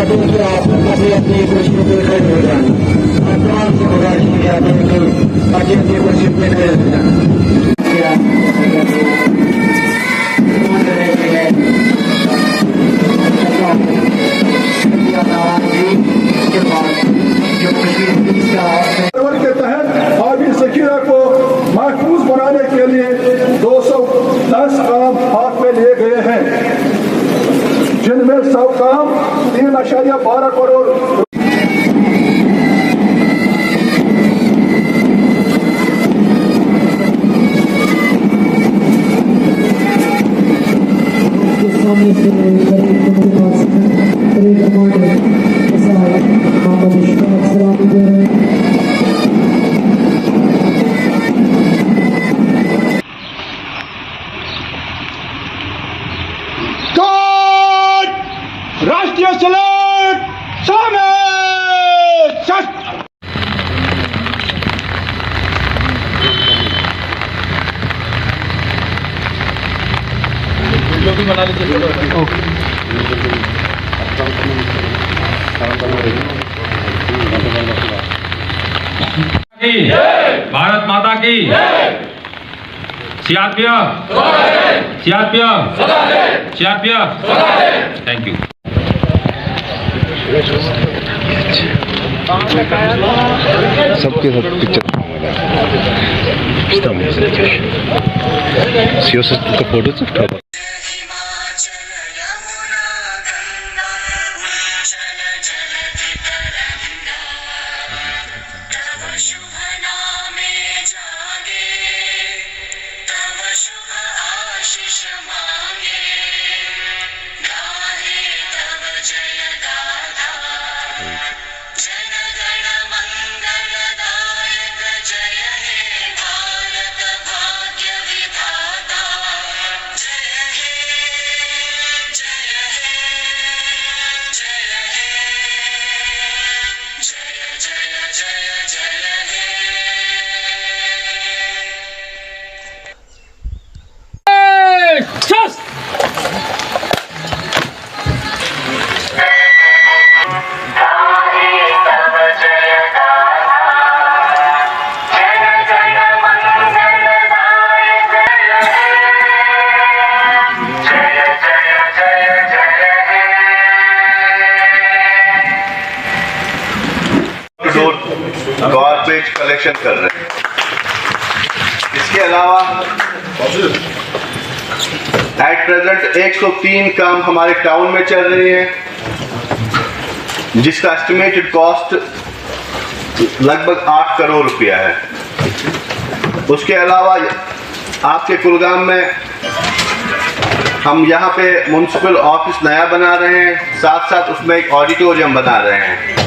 चाहते हैं कि आप अपनी अपनी कुर्सी पे खड़े हो जाए। आप तमाम से गुजारिश की जाती है कि अपनी अपनी कुर्सी पे खड़े हो जाए। के तहत आबी सकीरा को महफूज बनाने के लिए 210 काम हाथ में लिए गए हैं, जिनमें 100 काम 3.12 करोड़ राष्ट्रीय सलाद सामने भी बना लीजिए। भारत माता की सीआरपीएफ थैंक यू। सबके सब पिक्चर सियासत का फोटो चिपका गार्बेज कलेक्शन कर रहे हैं। इसके अलावा एट प्रेजेंट 103 काम हमारे टाउन में चल रही है, जिसका एस्टिमेटेड कॉस्ट लगभग 8 करोड़ रुपया है। उसके अलावा आपके कुलगाम में हम यहाँ पे म्युनिसिपल ऑफिस नया बना रहे हैं, साथ साथ उसमें एक ऑडिटोरियम बना रहे हैं।